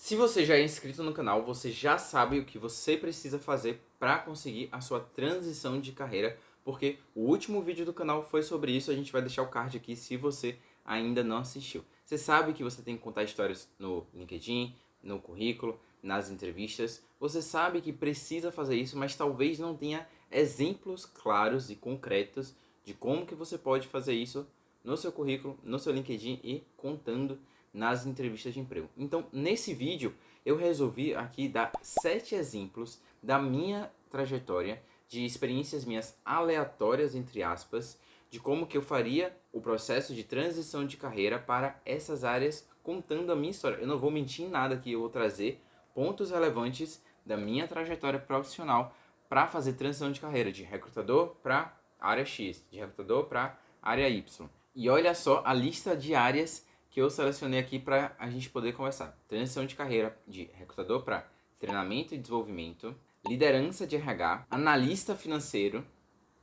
Se você já é inscrito no canal, você já sabe o que você precisa fazer para conseguir a sua transição de carreira, porque o último vídeo do canal foi sobre isso, a gente vai deixar o card aqui se você ainda não assistiu. Você sabe que você tem que contar histórias no LinkedIn, no currículo, nas entrevistas, você sabe que precisa fazer isso, mas talvez não tenha exemplos claros e concretos de como que você pode fazer isso no seu currículo, no seu LinkedIn e contando nas entrevistas de emprego. Então, nesse vídeo, eu resolvi aqui dar 7 exemplos da minha trajetória, de experiências minhas aleatórias, entre aspas, de como que eu faria o processo de transição de carreira para essas áreas, contando a minha história. Eu não vou mentir em nada aqui, eu vou trazer pontos relevantes da minha trajetória profissional para fazer transição de carreira, de recrutador para área X, de recrutador para área Y. E olha só a lista de áreas que eu selecionei aqui para a gente poder conversar. Transição de carreira de recrutador para treinamento e desenvolvimento, liderança de RH, analista financeiro,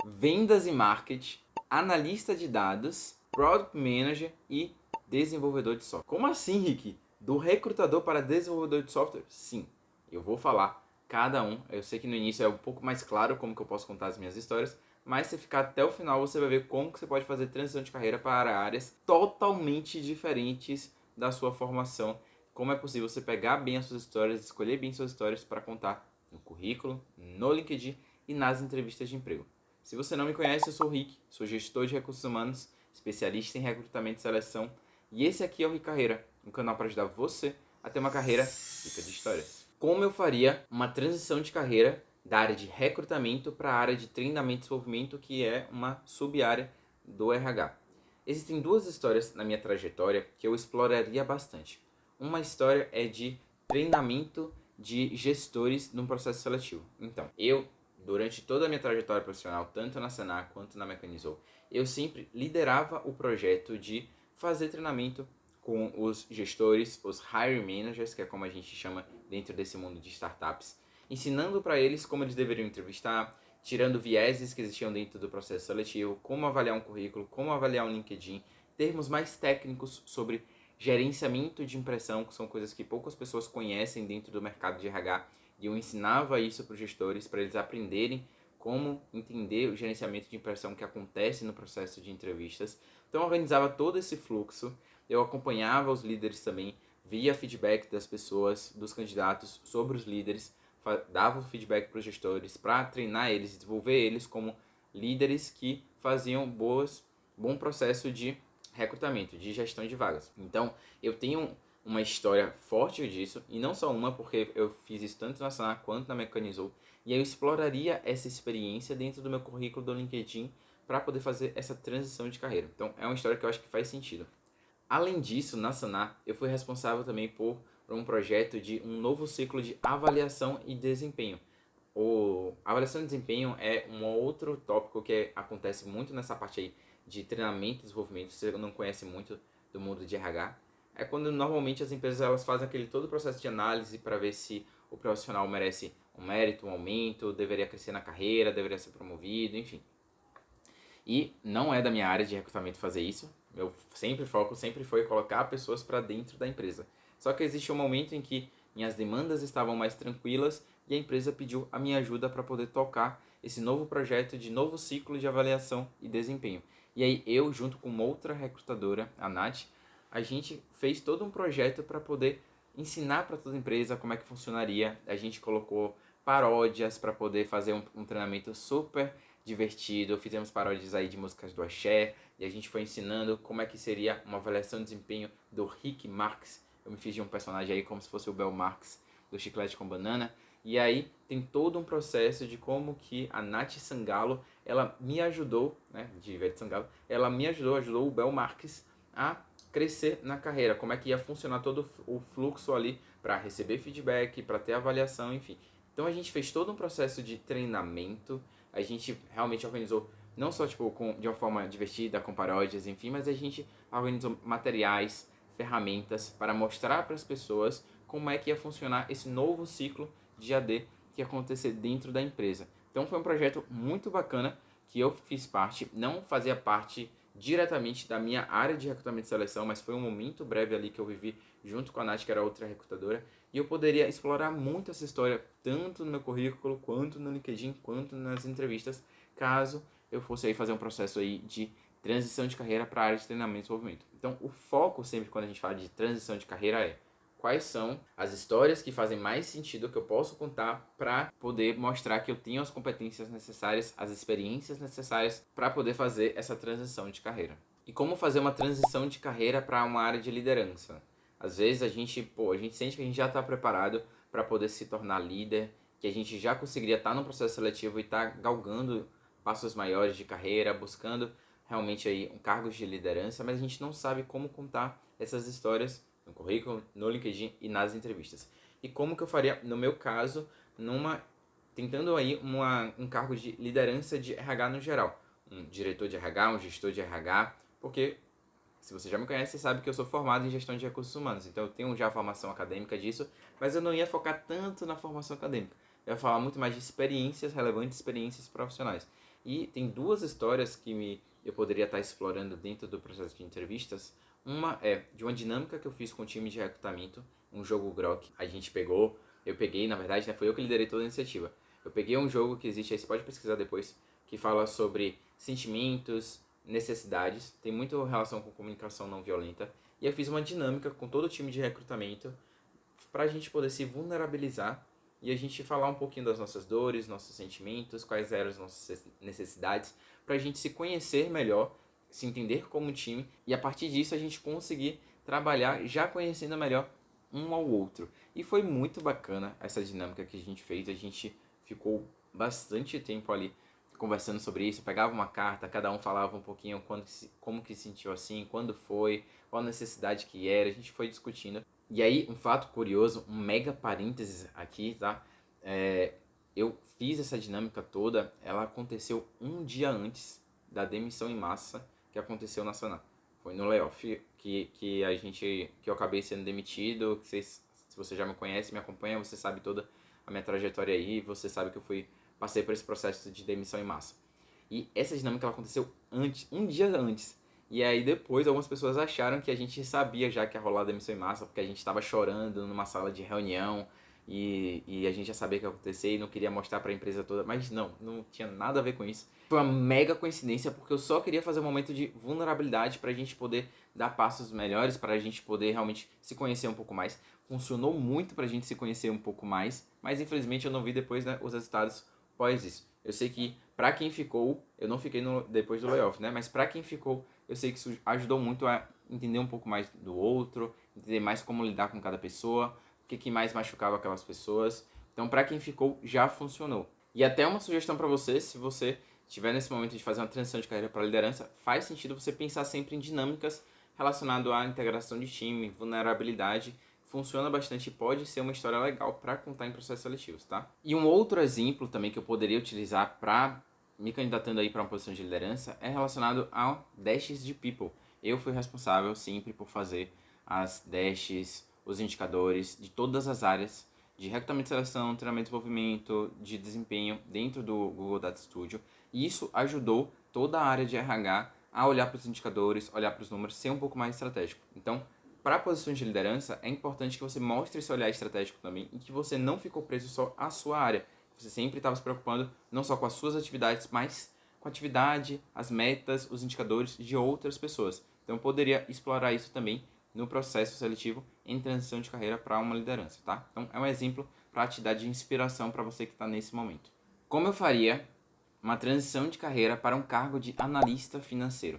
vendas e marketing, analista de dados, product manager e desenvolvedor de software. Como assim, Rick? Do recrutador para desenvolvedor de software? Sim, eu vou falar cada um. Eu sei que no início é um pouco mais claro como que eu posso contar as minhas histórias, mas se ficar até o final você vai ver como que você pode fazer transição de carreira para áreas totalmente diferentes da sua formação. Como é possível você pegar bem as suas histórias, escolher bem suas histórias para contar no currículo, no LinkedIn e nas entrevistas de emprego. Se você não me conhece, eu sou o Rick, sou gestor de recursos humanos, especialista em recrutamento e seleção, e esse aqui é o Rick Carreira, um canal para ajudar você a ter uma carreira rica de histórias. Como eu faria uma transição de carreira da área de recrutamento para a área de treinamento e desenvolvimento, que é uma sub-área do RH. Existem duas histórias na minha trajetória que eu exploraria bastante. Uma história é de treinamento de gestores num processo seletivo. Então, durante toda a minha trajetória profissional, tanto na Senac quanto na Mecanizou, eu sempre liderava o projeto de fazer treinamento com os gestores, os hiring managers, que é como a gente chama dentro desse mundo de startups, ensinando para eles como eles deveriam entrevistar, tirando vieses que existiam dentro do processo seletivo, como avaliar um currículo, como avaliar um LinkedIn, termos mais técnicos sobre gerenciamento de impressão, que são coisas que poucas pessoas conhecem dentro do mercado de RH, e eu ensinava isso para os gestores, para eles aprenderem como entender o gerenciamento de impressão que acontece no processo de entrevistas. Então eu organizava todo esse fluxo, eu acompanhava os líderes também, via feedback das pessoas, dos candidatos sobre os líderes, dava o feedback para os gestores para treinar eles, desenvolver eles como líderes que faziam bom processo de recrutamento, de gestão de vagas. Então eu tenho uma história forte disso, e não só uma, porque eu fiz isso tanto na Senac quanto na Mecanizou, e eu exploraria essa experiência dentro do meu currículo do LinkedIn para poder fazer essa transição de carreira. Então é uma história que eu acho que faz sentido. Além disso, na Senac, eu fui responsável também por um projeto de um novo ciclo de avaliação e desempenho. A avaliação de desempenho é um outro tópico que acontece muito nessa parte aí de treinamento e desenvolvimento. Se você não conhece muito do mundo de RH, é quando normalmente as empresas elas fazem aquele todo o processo de análise para ver se o profissional merece um mérito, um aumento, deveria crescer na carreira, deveria ser promovido, enfim. E não é da minha área de recrutamento fazer isso. Meu foco sempre foi colocar pessoas para dentro da empresa. Só que existe um momento em que minhas demandas estavam mais tranquilas e a empresa pediu a minha ajuda para poder tocar esse novo projeto de novo ciclo de avaliação e desempenho. E aí eu, junto com outra recrutadora, a Nath, a gente fez todo um projeto para poder ensinar para toda a empresa como é que funcionaria. A gente colocou paródias para poder fazer um treinamento super divertido. Fizemos paródias aí de músicas do Axé e a gente foi ensinando como é que seria uma avaliação de desempenho do Rick Marx. Eu me fiz de um personagem aí como se fosse o Bel Marx do Chiclete com Banana. E aí tem todo um processo de como que a Nath Sangalo, ela me ajudou, né, de Ivete Sangalo, ela me ajudou o Bel Marx a crescer na carreira, como é que ia funcionar todo o fluxo ali para receber feedback, para ter avaliação, enfim. Então a gente fez todo um processo de treinamento, a gente realmente organizou não só tipo de uma forma divertida, com paródias, enfim, mas a gente organizou materiais, ferramentas para mostrar para as pessoas como é que ia funcionar esse novo ciclo de AD que ia acontecer dentro da empresa. Então foi um projeto muito bacana que eu fiz parte, não fazia parte diretamente da minha área de recrutamento e seleção, mas foi um momento breve ali que eu vivi junto com a Nath, que era outra recrutadora, e eu poderia explorar muito essa história, tanto no meu currículo, quanto no LinkedIn, quanto nas entrevistas, caso eu fosse aí fazer um processo aí de transição de carreira para a área de treinamento e desenvolvimento. Então, o foco sempre quando a gente fala de transição de carreira é quais são as histórias que fazem mais sentido que eu posso contar para poder mostrar que eu tenho as competências necessárias, as experiências necessárias para poder fazer essa transição de carreira. E como fazer uma transição de carreira para uma área de liderança? Às vezes a gente sente que a gente já está preparado para poder se tornar líder, que a gente já conseguiria estar no processo seletivo e estar galgando passos maiores de carreira, buscando realmente aí cargos de liderança, mas a gente não sabe como contar essas histórias no currículo, no LinkedIn e nas entrevistas. E como que eu faria, no meu caso, tentando aí um cargo de liderança de RH no geral. Um diretor de RH, um gestor de RH, porque se você já me conhece, você sabe que eu sou formado em gestão de recursos humanos, então eu tenho já a formação acadêmica disso, mas eu não ia focar tanto na formação acadêmica. Eu ia falar muito mais de experiências relevantes, experiências profissionais. E tem duas histórias que eu poderia estar explorando dentro do processo de entrevistas. Uma é de uma dinâmica que eu fiz com o time de recrutamento, um jogo Grok. Eu peguei, na verdade, né, foi eu que liderei toda a iniciativa. Eu peguei um jogo que existe aí, você pode pesquisar depois, que fala sobre sentimentos, necessidades, tem muito relação com comunicação não violenta. E eu fiz uma dinâmica com todo o time de recrutamento para a gente poder se vulnerabilizar e a gente falar um pouquinho das nossas dores, nossos sentimentos, quais eram as nossas necessidades, para a gente se conhecer melhor, se entender como time e a partir disso a gente conseguir trabalhar já conhecendo melhor um ao outro. E foi muito bacana essa dinâmica que a gente fez, a gente ficou bastante tempo ali conversando sobre isso, pegava uma carta, cada um falava um pouquinho como que se sentiu assim, quando foi, qual a necessidade que era, a gente foi discutindo. E aí, um fato curioso, um mega parênteses aqui, tá? Eu fiz essa dinâmica toda, ela aconteceu um dia antes da demissão em massa que aconteceu na Sana. Foi no layoff que eu acabei sendo demitido, se você já me conhece, me acompanha, você sabe toda a minha trajetória aí, você sabe que passei por esse processo de demissão em massa. E essa dinâmica ela aconteceu um dia antes. E aí depois algumas pessoas acharam que a gente sabia já que ia rolar a demissão em massa, porque a gente estava chorando numa sala de reunião e a gente já sabia o que ia acontecer e não queria mostrar para a empresa toda. Mas não tinha nada a ver com isso. Foi uma mega coincidência, porque eu só queria fazer um momento de vulnerabilidade para a gente poder dar passos melhores, para a gente poder realmente se conhecer um pouco mais. Funcionou muito para a gente se conhecer um pouco mais, mas infelizmente eu não vi depois, né, os resultados pós isso. Eu sei que para quem ficou, eu não fiquei depois do layoff, né? Mas para quem ficou, eu sei que isso ajudou muito a entender um pouco mais do outro, entender mais como lidar com cada pessoa, o que mais machucava aquelas pessoas. Então, para quem ficou, já funcionou. E até uma sugestão para você, se você estiver nesse momento de fazer uma transição de carreira para liderança, faz sentido você pensar sempre em dinâmicas relacionadas à integração de time, vulnerabilidade. Funciona bastante e pode ser uma história legal para contar em processos seletivos, tá? E um outro exemplo também que eu poderia utilizar para me candidatando aí para uma posição de liderança é relacionado ao dashes de people. Eu fui responsável sempre por fazer as dashes, os indicadores de todas as áreas de recrutamento e seleção, treinamento e desenvolvimento, de desempenho dentro do Google Data Studio. E isso ajudou toda a área de RH a olhar para os indicadores, olhar para os números, ser um pouco mais estratégico. Então, para posições de liderança, é importante que você mostre esse olhar estratégico também e que você não ficou preso só à sua área. Você sempre estava se preocupando não só com as suas atividades, mas com a atividade, as metas, os indicadores de outras pessoas. Então, eu poderia explorar isso também no processo seletivo em transição de carreira para uma liderança, tá? Então, é um exemplo para te dar de inspiração para você que está nesse momento. Como eu faria uma transição de carreira para um cargo de analista financeiro?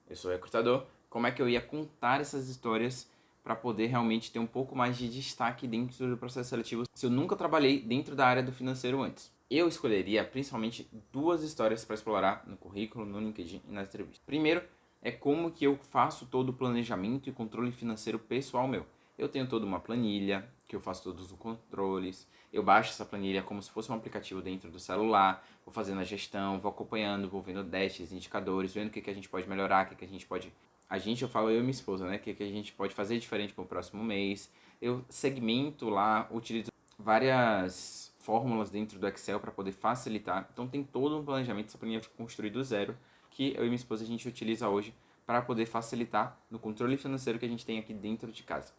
Eu sou recrutador, como é que eu ia contar essas histórias para poder realmente ter um pouco mais de destaque dentro do processo seletivo se eu nunca trabalhei dentro da área do financeiro antes? Eu escolheria principalmente duas histórias para explorar no currículo, no LinkedIn e nas entrevistas. Primeiro é como que eu faço todo o planejamento e controle financeiro pessoal meu. Eu tenho toda uma planilha, que eu faço todos os controles, eu baixo essa planilha como se fosse um aplicativo dentro do celular, vou fazendo a gestão, vou acompanhando, vou vendo dashes, indicadores, vendo o que a gente pode melhorar, o que a gente pode... eu falo eu e minha esposa, né? O que a gente pode fazer diferente para o próximo mês. Eu segmento lá, utilizo várias fórmulas dentro do Excel para poder facilitar. Então tem todo um planejamento, essa planilha foi construída do zero, que eu e minha esposa a gente utiliza hoje para poder facilitar no controle financeiro que a gente tem aqui dentro de casa.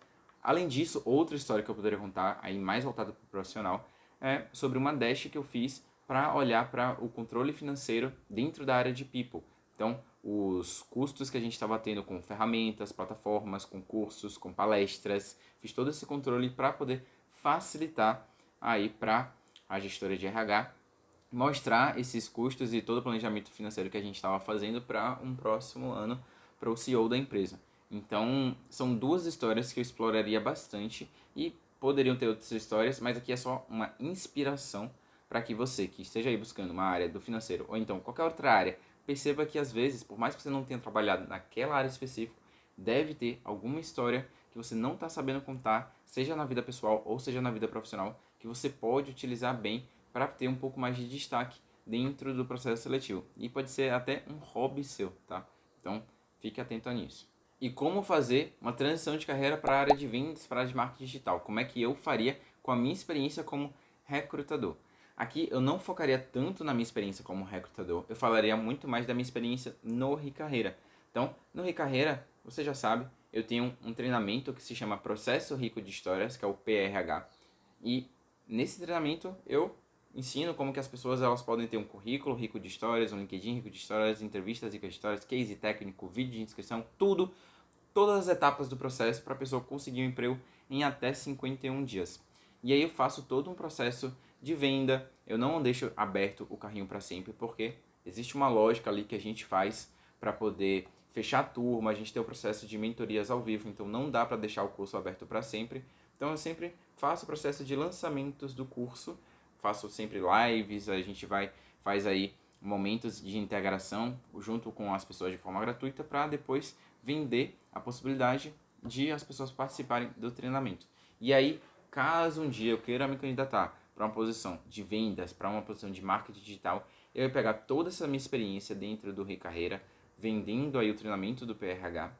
Além disso, outra história que eu poderia contar, aí mais voltada para o profissional, é sobre uma dash que eu fiz para olhar para o controle financeiro dentro da área de People. Então, os custos que a gente estava tendo com ferramentas, plataformas, com cursos, com palestras, fiz todo esse controle para poder facilitar aí para a gestora de RH mostrar esses custos e todo o planejamento financeiro que a gente estava fazendo para um próximo ano para o CEO da empresa. Então, são duas histórias que eu exploraria bastante e poderiam ter outras histórias, mas aqui é só uma inspiração para que você que esteja aí buscando uma área do financeiro ou então qualquer outra área, perceba que às vezes, por mais que você não tenha trabalhado naquela área específica, deve ter alguma história que você não está sabendo contar, seja na vida pessoal ou seja na vida profissional, que você pode utilizar bem para ter um pouco mais de destaque dentro do processo seletivo. E pode ser até um hobby seu, tá? Então, fique atento nisso. E como fazer uma transição de carreira para a área de vendas, para a área de marketing digital? Como é que eu faria com a minha experiência como recrutador? Aqui eu não focaria tanto na minha experiência como recrutador, eu falaria muito mais da minha experiência no Ricarreira. Então, no Ricarreira, você já sabe, eu tenho um treinamento que se chama Processo Rico de Histórias, que é o PRH. E nesse treinamento eu ensino como que as pessoas elas podem ter um currículo rico de histórias, um LinkedIn rico de histórias, entrevistas ricas de histórias, case técnico, vídeo de inscrição, tudo, todas as etapas do processo para a pessoa conseguir um emprego em até 51 dias. E aí eu faço todo um processo de venda, eu não deixo aberto o carrinho para sempre, porque existe uma lógica ali que a gente faz para poder fechar a turma, a gente tem o processo de mentorias ao vivo, então não dá para deixar o curso aberto para sempre. Então eu sempre faço o processo de lançamentos do curso, faço sempre lives, a gente faz aí momentos de integração junto com as pessoas de forma gratuita para depois vender a possibilidade de as pessoas participarem do treinamento. E aí, caso um dia eu queira me candidatar para uma posição de vendas, para uma posição de marketing digital, eu ia pegar toda essa minha experiência dentro do Ricarreira, vendendo aí o treinamento do PRH,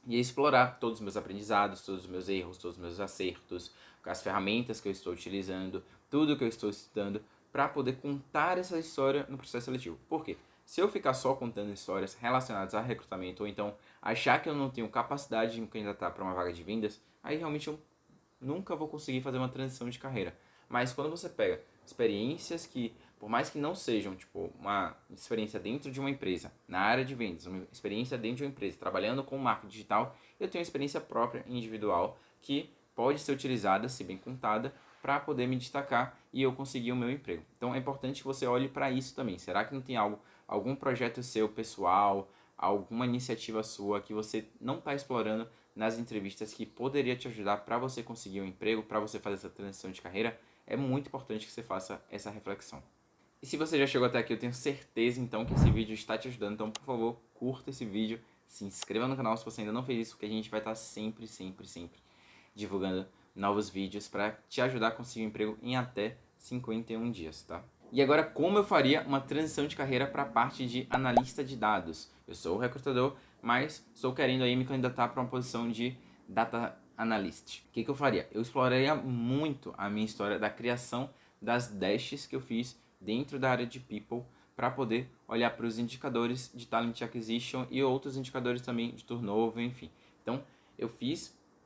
e explorar todos os meus aprendizados, todos os meus erros, todos os meus acertos, as ferramentas que eu estou utilizando, tudo que eu estou estudando, para poder contar essa história no processo seletivo. Por quê? Se eu ficar só contando histórias relacionadas a recrutamento, ou então achar que eu não tenho capacidade de me candidatar para uma vaga de vendas, aí realmente eu nunca vou conseguir fazer uma transição de carreira. Mas quando você pega experiências que, por mais que não sejam, tipo, uma experiência dentro de uma empresa, na área de vendas, uma experiência dentro de uma empresa, trabalhando com marketing digital, eu tenho uma experiência própria, individual, que pode ser utilizada, se bem contada, para poder me destacar e eu conseguir o meu emprego. Então é importante que você olhe para isso também. Será que não tem algum projeto seu pessoal, alguma iniciativa sua que você não está explorando nas entrevistas que poderia te ajudar para você conseguir um emprego, para você fazer essa transição de carreira? É muito importante que você faça essa reflexão. E se você já chegou até aqui, eu tenho certeza então que esse vídeo está te ajudando. Então, por favor, curta esse vídeo, se inscreva no canal se você ainda não fez isso, porque a gente vai estar sempre divulgando novos vídeos para te ajudar a conseguir um emprego em até 51 dias, tá? E agora, como eu faria uma transição de carreira para a parte de analista de dados? Eu sou recrutador, mas estou querendo aí me candidatar para uma posição de data analyst. O que eu faria? Eu exploraria muito a minha história da criação das dashes que eu fiz dentro da área de People para poder olhar para os indicadores de Talent Acquisition e outros indicadores também de turnover, enfim. Então,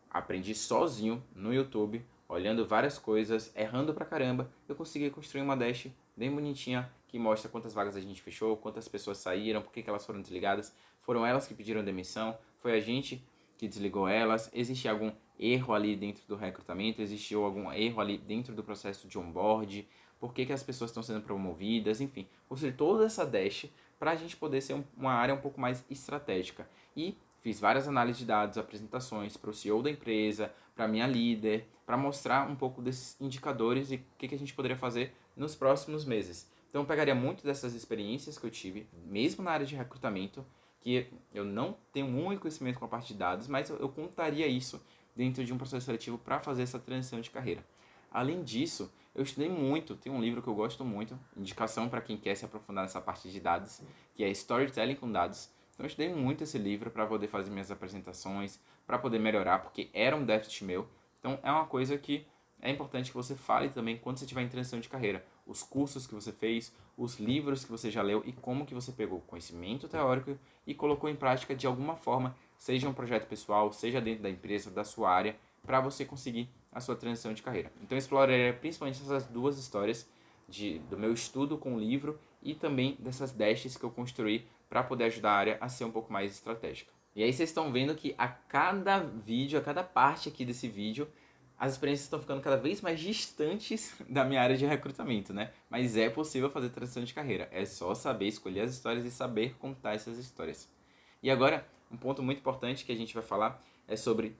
aprendi sozinho no YouTube, olhando várias coisas, errando pra caramba, eu consegui construir uma dash bem bonitinha que mostra quantas vagas a gente fechou, quantas pessoas saíram, por que elas foram desligadas, foram elas que pediram demissão, foi a gente que desligou elas, existe algum erro ali dentro do recrutamento, existiu algum erro ali dentro do processo de onboard, por que as pessoas estão sendo promovidas, enfim, construir toda essa dash para a gente poder ser uma área um pouco mais estratégica. E fiz várias análises de dados, apresentações para o CEO da empresa, para a minha líder, para mostrar um pouco desses indicadores e o que a gente poderia fazer nos próximos meses. Então eu pegaria muito dessas experiências que eu tive, mesmo na área de recrutamento, que eu não tenho muito conhecimento com a parte de dados, mas eu contaria isso dentro de um processo seletivo para fazer essa transição de carreira. Além disso, eu estudei muito, tem um livro que eu gosto muito, indicação para quem quer se aprofundar nessa parte de dados, que é Storytelling com Dados. Então eu estudei muito esse livro para poder fazer minhas apresentações, para poder melhorar, porque era um déficit meu. Então é uma coisa que é importante que você fale também quando você estiver em transição de carreira. os cursos que você fez, os livros que você já leu e como que você pegou o conhecimento teórico e colocou em prática de alguma forma, seja um projeto pessoal, seja dentro da empresa, da sua área, para você conseguir a sua transição de carreira. Então eu explorarei principalmente essas duas histórias do meu estudo com o livro e também dessas dashes que eu construí para poder ajudar a área a ser um pouco mais estratégica. E aí vocês estão vendo que a cada vídeo, a cada parte aqui desse vídeo, as experiências estão ficando cada vez mais distantes da minha área de recrutamento, né? Mas é possível fazer transição de carreira. É só saber escolher as histórias e saber contar essas histórias. E agora, um ponto muito importante que a gente vai falar é sobre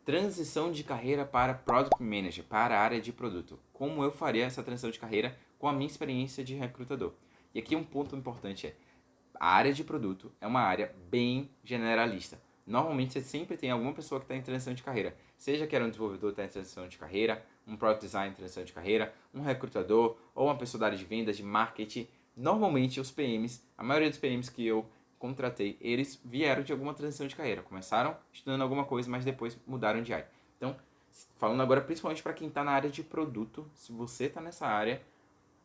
transição de carreira para Product Manager, para a área de produto. Como eu faria essa transição de carreira com a minha experiência de recrutador. E aqui um ponto importante é, a área de produto é uma área bem generalista. Normalmente você sempre tem alguma pessoa que está em transição de carreira. Seja que era um desenvolvedor que está em transição de carreira, um product design em transição de carreira, um recrutador ou uma pessoa da área de vendas, de marketing. Normalmente os PMs, a maioria dos PMs que eu contratei, eles vieram de alguma transição de carreira. Começaram estudando alguma coisa, mas depois mudaram de área. Então, falando agora principalmente para quem está na área de produto, se você está nessa área,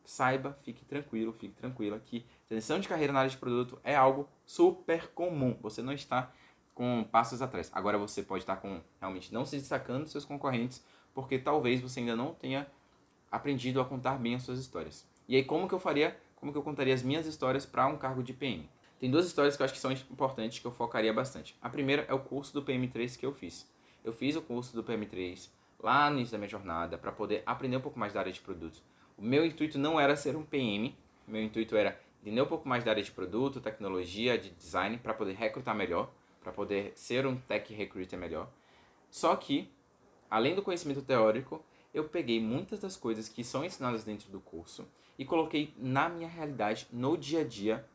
saiba, fique tranquilo, fique tranquila que transição de carreira na área de produto é algo super comum. Você não está com passos atrás. Agora você pode estar com realmente não se destacando dos seus concorrentes, porque talvez você ainda não tenha aprendido a contar bem as suas histórias. E aí como que eu faria, como que eu contaria as minhas histórias para um cargo de PM? Tem duas histórias que eu acho que são importantes, que eu focaria bastante. A primeira é o curso do PM3 que eu fiz. Eu fiz o curso do PM3 lá no início da minha jornada para poder aprender um pouco mais da área de produto. O meu intuito não era ser um PM, o meu intuito era entender um pouco mais da área de produto, tecnologia, de design, para poder recrutar melhor, para poder ser um tech recruiter melhor. Só que, além do conhecimento teórico, eu peguei muitas das coisas que são ensinadas dentro do curso e coloquei na minha realidade, no dia a dia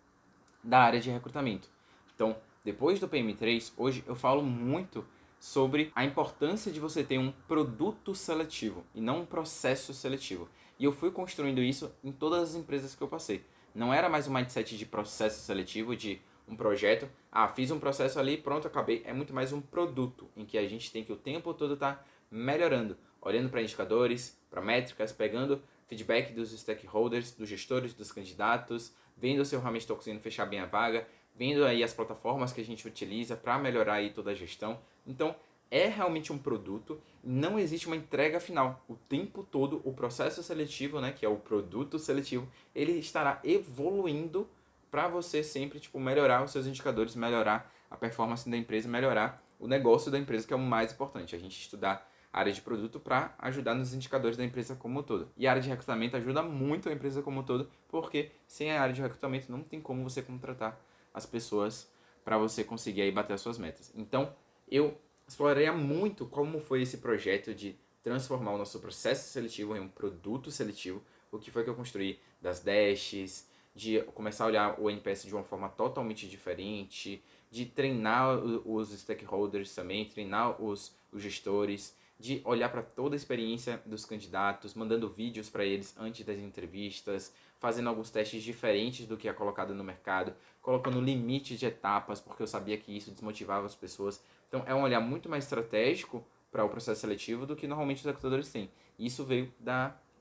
da área de recrutamento. Então, depois do PM3, hoje eu falo muito sobre a importância de você ter um produto seletivo e não um processo seletivo. E eu fui construindo isso em todas as empresas que eu passei. Não era mais um mindset de processo seletivo, de um projeto, fiz um processo ali, pronto, acabei. É muito mais um produto em que a gente tem que o tempo todo estar melhorando, olhando para indicadores, para métricas, pegando feedback dos stakeholders, dos gestores, dos candidatos, vendo se eu realmente estou conseguindo fechar bem a vaga, vendo aí as plataformas que a gente utiliza para melhorar aí toda a gestão. Então, é realmente um produto, não existe uma entrega final. O tempo todo, o processo seletivo, né, que é o produto seletivo, ele estará evoluindo para você sempre melhorar os seus indicadores, melhorar a performance da empresa, melhorar o negócio da empresa, que é o mais importante. A gente estudar a área de produto para ajudar nos indicadores da empresa como um todo. E a área de recrutamento ajuda muito a empresa como um todo, porque sem a área de recrutamento não tem como você contratar as pessoas para você conseguir aí bater as suas metas. Então, eu exploraria muito como foi esse projeto de transformar o nosso processo seletivo em um produto seletivo, o que foi que eu construí das dashes, de começar a olhar o NPS de uma forma totalmente diferente, de treinar os stakeholders também, treinar os gestores, de olhar para toda a experiência dos candidatos, mandando vídeos para eles antes das entrevistas, fazendo alguns testes diferentes do que é colocado no mercado, colocando limite de etapas, porque eu sabia que isso desmotivava as pessoas. Então é um olhar muito mais estratégico para o processo seletivo do que normalmente os recrutadores têm. E isso veio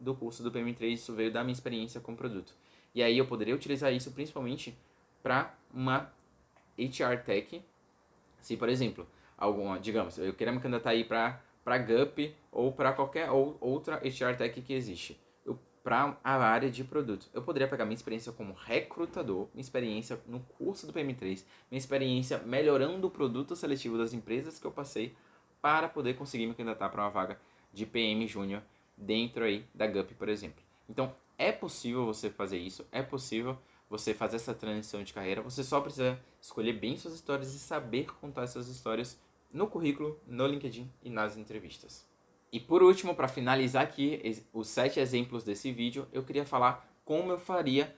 do curso do PM3, isso veio da minha experiência com o produto. E aí eu poderia utilizar isso principalmente para uma HR Tech, se por exemplo, digamos, eu queria me candidatar aí para GUP ou para qualquer outra HR Tech que existe, para a área de produto. Eu poderia pegar minha experiência como recrutador, minha experiência no curso do PM3, minha experiência melhorando o produto seletivo das empresas que eu passei para poder conseguir me candidatar para uma vaga de PM Júnior dentro aí da GUP, por exemplo. Então, é possível você fazer isso, é possível você fazer essa transição de carreira, você só precisa escolher bem suas histórias e saber contar essas histórias no currículo, no LinkedIn e nas entrevistas. E por último, para finalizar aqui os 7 exemplos desse vídeo, eu queria falar como eu faria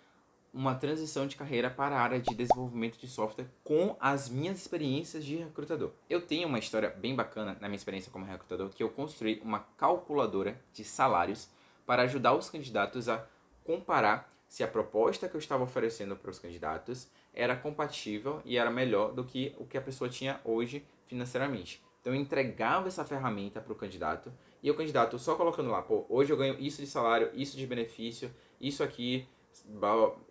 uma transição de carreira para a área de desenvolvimento de software com as minhas experiências de recrutador. Eu tenho uma história bem bacana na minha experiência como recrutador, que eu construí uma calculadora de salários para ajudar os candidatos a comparar se a proposta que eu estava oferecendo para os candidatos era compatível e era melhor do que o que a pessoa tinha hoje financeiramente. Então eu entregava essa ferramenta para o candidato e o candidato só colocando lá, hoje eu ganho isso de salário, isso de benefício, isso aqui,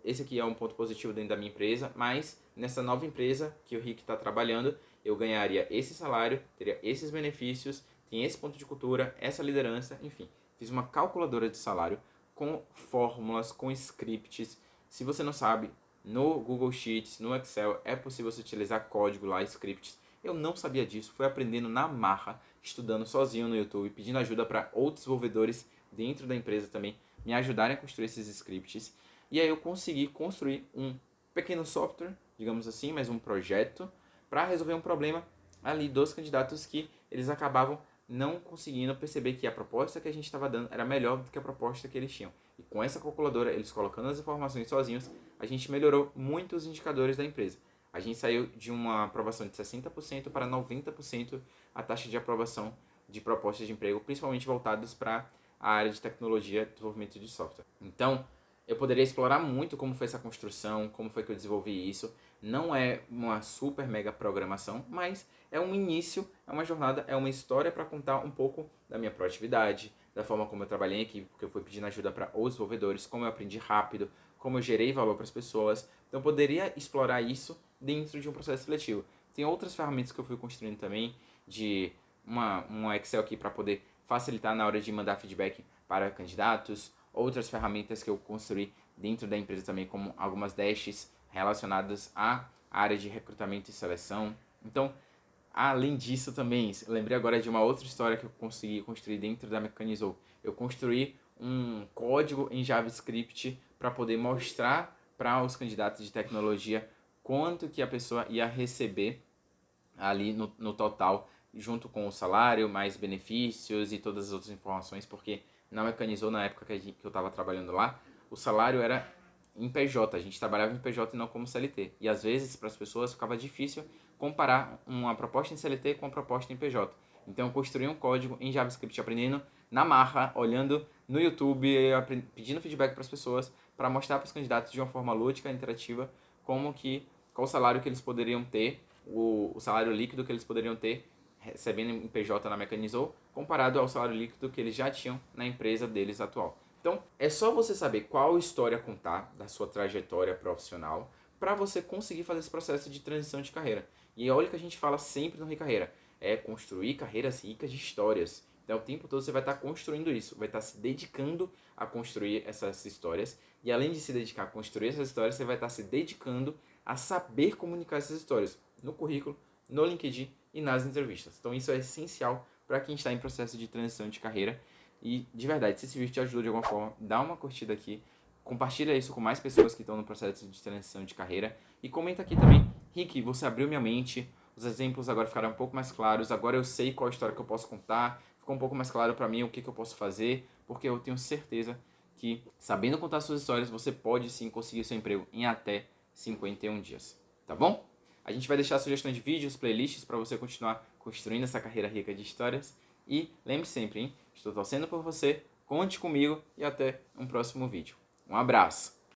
esse aqui é um ponto positivo dentro da minha empresa, mas nessa nova empresa que o Rick está trabalhando, eu ganharia esse salário, teria esses benefícios, tem esse ponto de cultura, essa liderança, enfim. Fiz uma calculadora de salário com fórmulas, com scripts. Se você não sabe, no Google Sheets, no Excel, é possível você utilizar código lá, scripts. Eu não sabia disso, fui aprendendo na marra, estudando sozinho no YouTube, pedindo ajuda para outros desenvolvedores dentro da empresa também me ajudarem a construir esses scripts. E aí eu consegui construir um pequeno software, digamos assim, mas um projeto, para resolver um problema ali dos candidatos que eles acabavam não conseguindo perceber que a proposta que a gente estava dando era melhor do que a proposta que eles tinham. E com essa calculadora, eles colocando as informações sozinhos, a gente melhorou muito os indicadores da empresa. A gente saiu de uma aprovação de 60% para 90% a taxa de aprovação de propostas de emprego, principalmente voltadas para a área de tecnologia e desenvolvimento de software. Então, eu poderia explorar muito como foi essa construção, como foi que eu desenvolvi isso. Não é uma super mega programação, mas é um início, é uma jornada, é uma história para contar um pouco da minha proatividade, da forma como eu trabalhei em equipe, porque eu fui pedindo ajuda para os desenvolvedores, como eu aprendi rápido, como eu gerei valor para as pessoas. Então eu poderia explorar isso dentro de um processo seletivo. Tem outras ferramentas que eu fui construindo também, de um Excel aqui para poder facilitar na hora de mandar feedback para candidatos, outras ferramentas que eu construí dentro da empresa também, como algumas dashes relacionadas à área de recrutamento e seleção. Então, além disso também, eu lembrei agora de uma outra história que eu consegui construir dentro da Mecanizou. Eu construí um código em JavaScript para poder mostrar para os candidatos de tecnologia quanto que a pessoa ia receber ali no total, junto com o salário, mais benefícios e todas as outras informações, porque na Mecanizou, na época que eu estava trabalhando lá, o salário era em PJ, a gente trabalhava em PJ e não como CLT. E às vezes para as pessoas ficava difícil comparar uma proposta em CLT com uma proposta em PJ. Então eu construí um código em JavaScript aprendendo na marra, olhando no YouTube, pedindo feedback para as pessoas, para mostrar para os candidatos de uma forma lúdica, interativa, qual o salário que eles poderiam ter, o salário líquido que eles poderiam ter recebendo em PJ na Mecanizou, comparado ao salário líquido que eles já tinham na empresa deles atual. Então, é só você saber qual história contar da sua trajetória profissional para você conseguir fazer esse processo de transição de carreira. E olha que a gente fala sempre no Ricarreira, é construir carreiras ricas de histórias. Então, o tempo todo você vai estar construindo isso, vai estar se dedicando a construir essas histórias. E além de se dedicar a construir essas histórias, você vai estar se dedicando a saber comunicar essas histórias no currículo, no LinkedIn e nas entrevistas. Então, isso é essencial para quem está em processo de transição de carreira. E, de verdade, se esse vídeo te ajudou de alguma forma, dá uma curtida aqui, compartilha isso com mais pessoas que estão no processo de transição de carreira e comenta aqui também, Rick, você abriu minha mente, os exemplos agora ficaram um pouco mais claros, agora eu sei qual história que eu posso contar, ficou um pouco mais claro para mim o que eu posso fazer, porque eu tenho certeza que, sabendo contar suas histórias, você pode sim conseguir seu emprego em até 51 dias, tá bom? A gente vai deixar sugestões de vídeos, playlists para você continuar construindo essa carreira rica de histórias. E lembre sempre, hein? Estou torcendo por você, conte comigo e até um próximo vídeo. Um abraço!